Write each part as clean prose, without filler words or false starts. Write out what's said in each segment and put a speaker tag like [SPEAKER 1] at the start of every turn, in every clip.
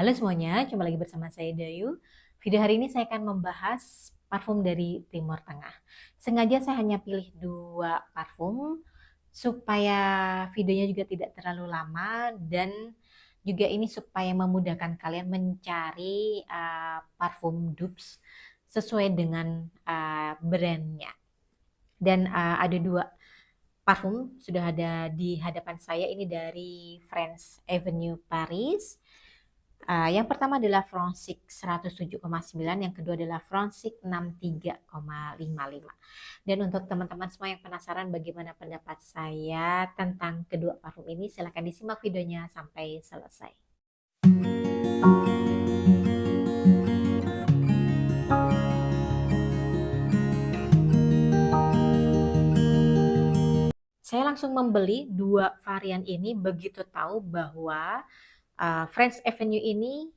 [SPEAKER 1] Halo semuanya, jumpa lagi bersama saya Dayu. Video hari ini saya akan membahas parfum dari Timur Tengah. Sengaja saya hanya pilih dua parfum supaya videonya juga tidak terlalu lama dan juga ini supaya memudahkan kalian mencari parfum dupes sesuai dengan brandnya. Dan ada dua parfum sudah ada di hadapan saya, ini dari France Avenue Paris. Yang pertama adalah Fronsik 107,9, yang kedua adalah Fronsik 63,55. Dan untuk teman-teman semua yang penasaran bagaimana pendapat saya tentang kedua parfum ini, silahkan disimak videonya sampai selesai. Saya langsung membeli dua varian ini begitu tahu bahwa French Avenue ini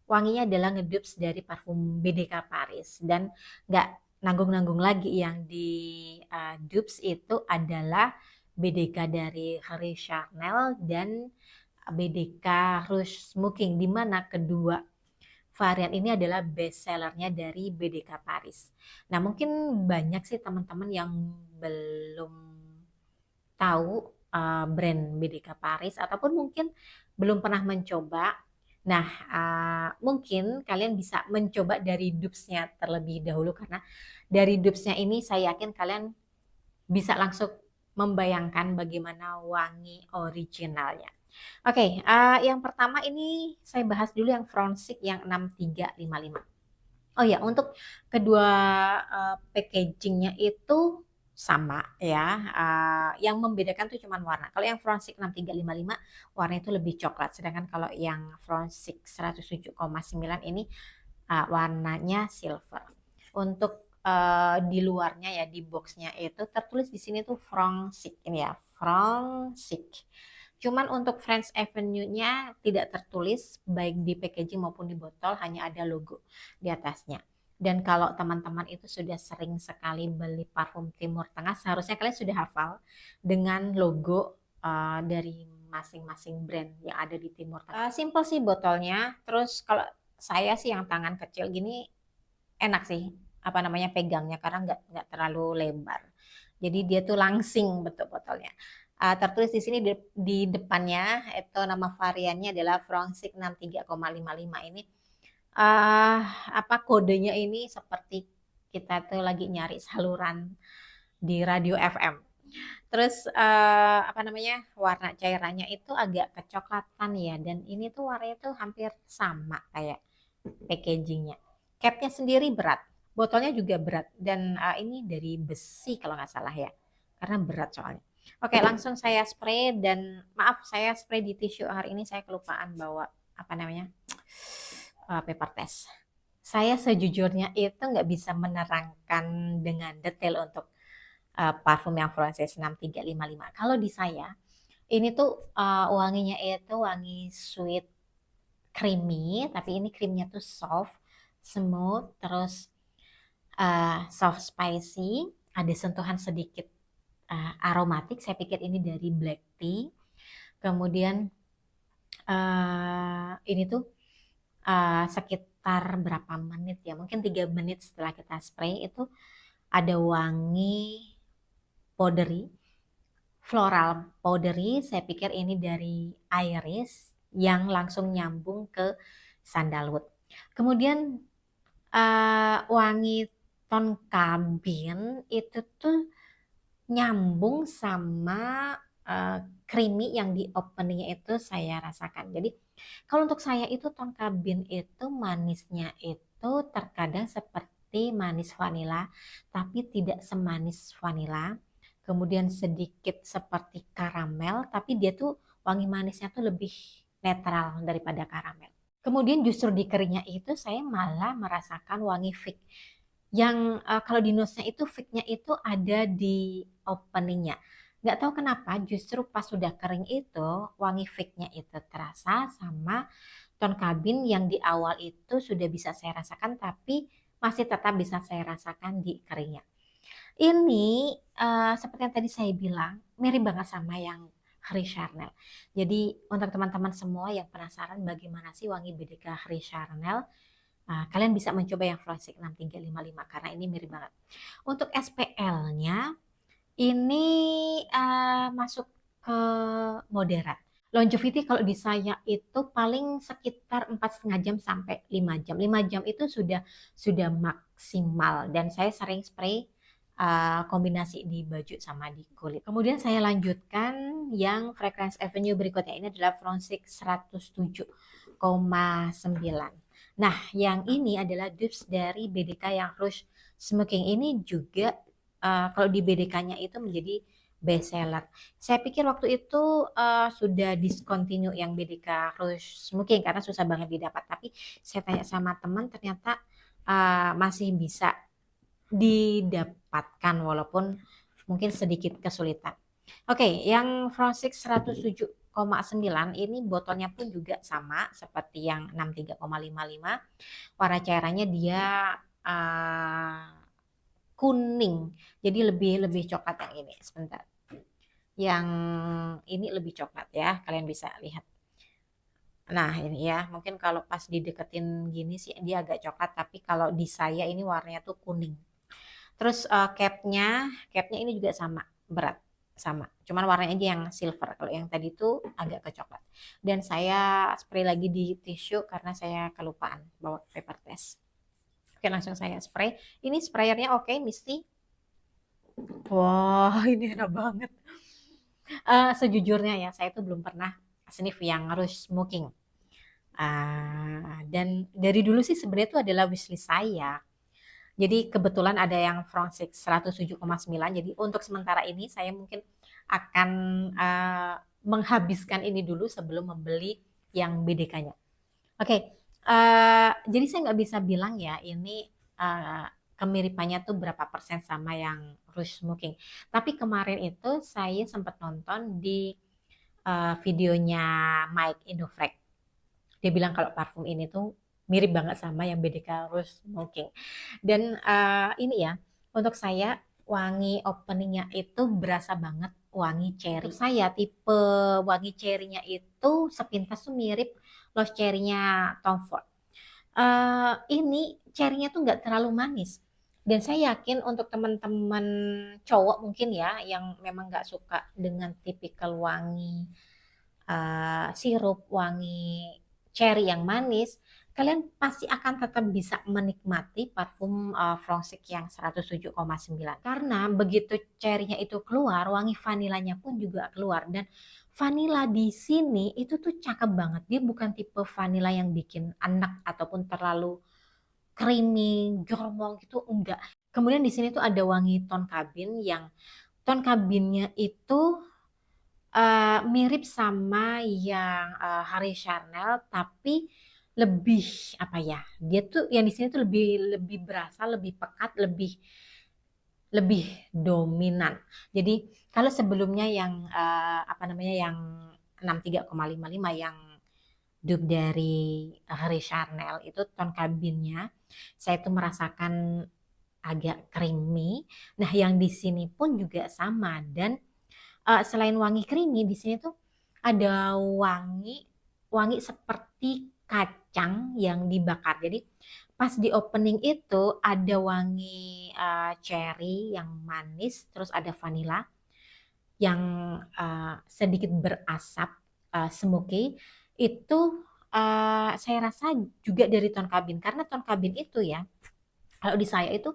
[SPEAKER 1] wanginya adalah ngedupes dari parfum BDK Paris, dan nggak nanggung-nanggung lagi, yang di dupes itu adalah BDK dari Harry Charnel dan BDK Rouge Smoking, di mana kedua varian ini adalah best sellernya dari BDK Paris. Nah, mungkin banyak sih teman-teman yang belum tahu brand BDK Paris ataupun mungkin belum pernah mencoba. Nah, mungkin kalian bisa mencoba dari dupesnya terlebih dahulu, karena dari dupesnya ini saya yakin kalian bisa langsung membayangkan bagaimana wangi originalnya. Oke, yang pertama ini saya bahas dulu yang Fronsik yang 6355. Oh ya, untuk kedua packagingnya itu sama ya. Yang membedakan tuh cuman warna. Kalau yang Fronsik 6355 warnanya itu lebih coklat, sedangkan kalau yang Fronsik 107,9 ini warnanya silver. Untuk di luarnya ya, di boxnya itu tertulis di sini tuh Fronsik ini ya, Fronsik. Cuman untuk French Avenue-nya tidak tertulis baik di packaging maupun di botol, hanya ada logo di atasnya. Dan kalau teman-teman itu sudah sering sekali beli parfum Timur Tengah, seharusnya kalian sudah hafal dengan logo dari masing-masing brand yang ada di Timur Tengah. Simple sih botolnya. Terus kalau saya sih yang tangan kecil gini enak sih apa namanya pegangnya, karena nggak terlalu lebar. Jadi dia tuh langsing bentuk botolnya. Tertulis di sini di depannya itu nama variannya adalah Fronsik 63,55 ini. Uh, Apa kodenya ini seperti kita tuh lagi nyari saluran di radio FM. Terus apa namanya, warna cairannya itu agak kecoklatan ya, dan ini tuh warnanya tuh hampir sama kayak packagingnya. Capnya sendiri berat, botolnya juga berat, dan ini dari besi kalau nggak salah ya, karena berat soalnya. Oke, langsung saya spray, dan maaf saya spray di tisu hari ini, saya kelupaan bawa apa namanya paper test. Saya sejujurnya itu nggak bisa menerangkan dengan detail untuk parfum yang Frances 6355. Kalau di saya ini tuh wanginya itu wangi sweet creamy, tapi ini creamnya tuh soft, smooth, terus soft spicy, ada sentuhan sedikit aromatik. Saya pikir ini dari black tea. Kemudian ini tuh sekitar berapa menit ya? Mungkin 3 menit setelah kita spray itu ada wangi powdery, floral powdery. Saya pikir ini dari iris yang langsung nyambung ke sandalwood. Kemudian wangi tonkabin itu tuh nyambung sama creamy yang di openingnya itu saya rasakan. Jadi kalau untuk saya itu tonkabin itu manisnya itu terkadang seperti manis vanila, tapi tidak semanis vanila. Kemudian sedikit seperti karamel, tapi dia tuh wangi manisnya tuh lebih netral daripada karamel. Kemudian justru di keringnya itu saya malah merasakan wangi fig. Yang kalau di nose-nya itu fig-nya itu ada di openingnya. Nggak tahu kenapa justru pas sudah kering itu wangi fig-nya itu terasa, sama tone kabin yang di awal itu sudah bisa saya rasakan, tapi masih tetap bisa saya rasakan di keringnya. Ini seperti yang tadi saya bilang, mirip banget sama yang Harry Charnel. Jadi untuk teman-teman semua yang penasaran bagaimana sih wangi BDK Harry Charnel, kalian bisa mencoba yang Frosik 6355 karena ini mirip banget. Untuk SPL-nya ini masuk ke moderat. Longevity kalau di saya itu paling sekitar 4,5 jam sampai 5 jam. 5 jam itu sudah maksimal dan saya sering spray kombinasi di baju sama di kulit. Kemudian saya lanjutkan yang Fragrance Avenue berikutnya, ini adalah Frosik 107,9. Nah, yang ini adalah dupes dari BDK yang Rouge Smoking. Ini juga kalau di BDK-nya itu menjadi best seller. Saya pikir waktu itu sudah discontinue yang BDK Rouge Smoking karena susah banget didapat. Tapi saya tanya sama teman, ternyata masih bisa didapatkan walaupun mungkin sedikit kesulitan. Oke, yang Frosik 107,9 ini botolnya pun juga sama seperti yang 63,55. Warna cairannya dia kuning. Jadi lebih coklat yang ini. Sebentar. Yang ini lebih coklat ya, kalian bisa lihat. Nah, ini ya, mungkin kalau pas dideketin gini sih dia agak coklat, tapi kalau di saya ini warnanya tuh kuning. Terus capnya ini juga sama, berat sama. Cuman warnanya aja yang silver. Kalau yang tadi tuh agak ke coklat. Dan saya spray lagi di tisu karena saya kelupaan bawa paper test. Oke, langsung saya spray. Ini sprayernya oke, Misty. Wah, ini enak banget. Sejujurnya ya, saya tuh belum pernah sniff yang Rouge Smoking. Dan dari dulu sih sebenarnya itu adalah wishlist saya. Jadi kebetulan ada yang Frosik 107,9. Jadi untuk sementara ini saya mungkin akan menghabiskan ini dulu sebelum membeli yang BDK-nya. Oke, jadi saya nggak bisa bilang ya ini kemiripannya tuh berapa persen sama yang Rouge Smoking. Tapi kemarin itu saya sempat nonton di videonya Mike Indofrek. Dia bilang kalau parfum ini tuh mirip banget sama yang BDK Rouge Smoking. Dan ini ya, untuk saya wangi openingnya itu berasa banget wangi cherry. Untuk saya tipe wangi cherry-nya itu sepintas tuh mirip Lost Cherry-nya Tom Ford. Ini cherry-nya tuh nggak terlalu manis. Dan saya yakin untuk teman-teman cowok mungkin ya yang memang nggak suka dengan tipikal wangi sirup, wangi cherry yang manis, kalian pasti akan tetap bisa menikmati parfum Frosik yang 107,9 karena begitu cherry-nya itu keluar, wangi vanilanya pun juga keluar dan vanila di sini itu tuh cakep banget. Dia bukan tipe vanila yang bikin enak ataupun terlalu creamy, jormong gitu enggak. Kemudian di sini tuh ada wangi ton kabin yang ton kabinnya itu mirip sama yang Harry Charnel tapi lebih apa ya? Dia tuh yang di sini tuh lebih lebih berasa, lebih pekat, lebih lebih dominan. Jadi kalau sebelumnya yang apa namanya yang 63,55 yang dupe dari Harry Charnel itu ton kabinnya saya tuh merasakan agak creamy. Nah, yang di sini pun juga sama dan selain wangi creamy di sini tuh ada wangi wangi seperti kacang yang dibakar. Jadi pas di opening itu ada wangi cherry yang manis, terus ada vanilla yang sedikit berasap smoky. Itu saya rasa juga dari ton kabin karena ton kabin itu ya kalau di saya itu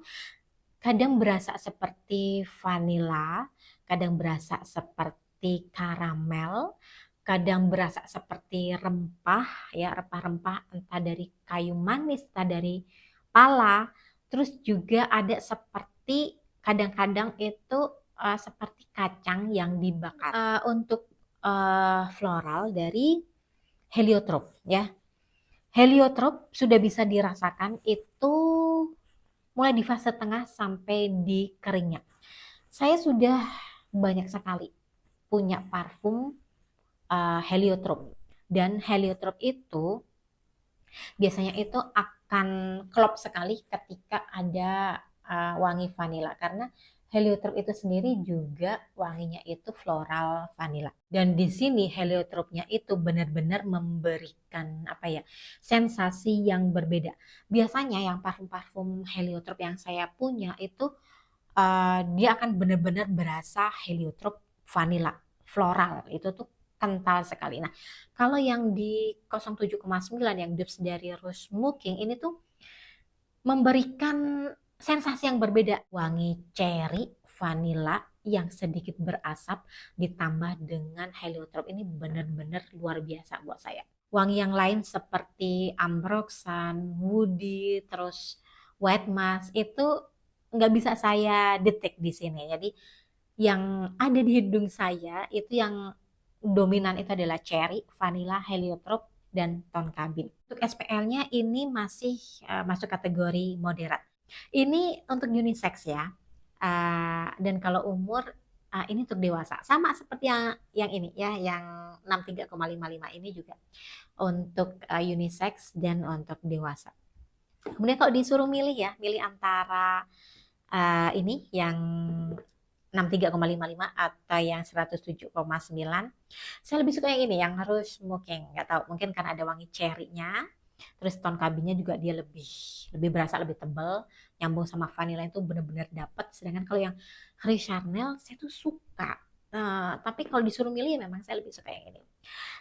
[SPEAKER 1] kadang berasa seperti vanila, kadang berasa seperti karamel, kadang berasa seperti rempah ya, rempah-rempah entah dari kayu manis, entah dari pala. Terus juga ada seperti kadang-kadang itu seperti kacang yang dibakar. Untuk floral dari heliotrope ya. Heliotrope sudah bisa dirasakan itu mulai di fase tengah sampai di keringnya. Saya sudah banyak sekali punya parfum heliotrope dan heliotrope itu biasanya itu akan klop sekali ketika ada wangi vanila karena Heliotrope itu sendiri juga wanginya itu floral vanilla. Dan di sini heliotropnya itu benar-benar memberikan apa ya, sensasi yang berbeda. Biasanya yang parfum-parfum heliotrop yang saya punya itu dia akan benar-benar berasa heliotrop vanilla floral. Itu tuh kental sekali. Nah, kalau yang di 07,9 yang dupes dari Rose Smoking ini tuh memberikan sensasi yang berbeda. Wangi cherry, vanilla yang sedikit berasap ditambah dengan heliotrop ini benar-benar luar biasa buat saya. Wangi yang lain seperti ambroxan, woody, terus white musk itu nggak bisa saya detek di sini. Jadi yang ada di hidung saya itu yang dominan itu adalah cherry, vanilla, heliotrop, dan Tonka Bean. Untuk SPL-nya ini masih masuk kategori moderat. Ini untuk unisex ya. Dan kalau umur ini untuk dewasa. Sama seperti yang ini ya, yang 63,55 ini juga untuk unisex dan untuk dewasa. Kemudian kalau disuruh milih ya, milih antara ini yang 63,55 atau yang 107,9. Saya lebih suka yang ini, yang harus smoking. Nggak tahu, mungkin karena ada wangi cherry-nya. Terus tone kabinnya juga dia lebih berasa, lebih tebal. Nyambung sama vanilla itu benar-benar dapat. Sedangkan kalau yang Harry Charnel, saya tuh suka. Tapi kalau disuruh milih, memang saya lebih suka yang ini.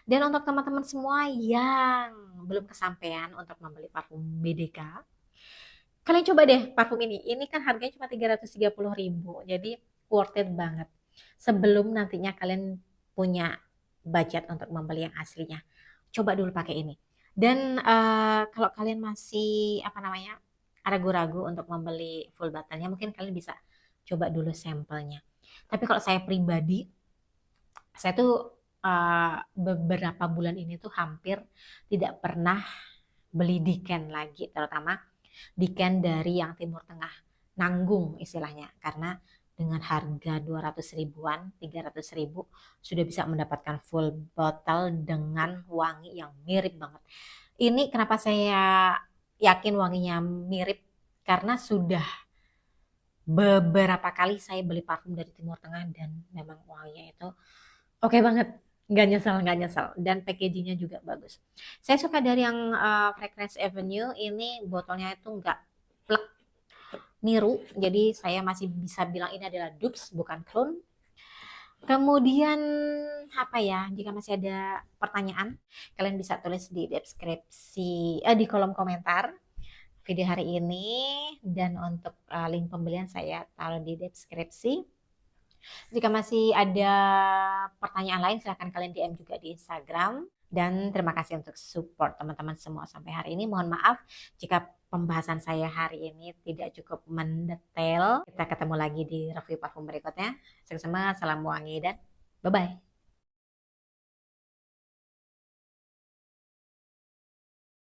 [SPEAKER 1] Dan untuk teman-teman semua yang belum kesampaian untuk membeli parfum BDK, kalian coba deh parfum ini. Ini kan harganya cuma 330.000. Jadi worth it banget. Sebelum nantinya kalian punya budget untuk membeli yang aslinya, coba dulu pakai ini. Dan kalau kalian masih apa namanya ragu-ragu untuk membeli full bottle-nya, mungkin kalian bisa coba dulu sampelnya. Tapi kalau saya pribadi, saya tuh beberapa bulan ini tuh hampir tidak pernah beli Diken lagi, terutama Diken dari yang Timur Tengah, nanggung istilahnya, karena dengan harga 200 ribuan, 300 ribu sudah bisa mendapatkan full bottle dengan wangi yang mirip banget. Ini kenapa saya yakin wanginya mirip, karena sudah beberapa kali saya beli parfum dari Timur Tengah dan memang wanginya itu oke banget, nggak nyesel, nggak nyesel. Dan packagingnya juga bagus. Saya suka dari yang Fragrance Avenue, ini botolnya itu nggak plek niru, jadi saya masih bisa bilang ini adalah dupes, bukan clone. Kemudian apa ya, jika masih ada pertanyaan, kalian bisa tulis di deskripsi, di kolom komentar video hari ini. Dan untuk link pembelian saya taruh di deskripsi. Jika masih ada pertanyaan lain, silahkan kalian DM juga di Instagram. Dan terima kasih untuk support teman-teman semua sampai hari ini. Mohon maaf jika pembahasan saya hari ini tidak cukup mendetail. Kita ketemu lagi di review parfum berikutnya. Sama-sama, salam wangi dan bye-bye.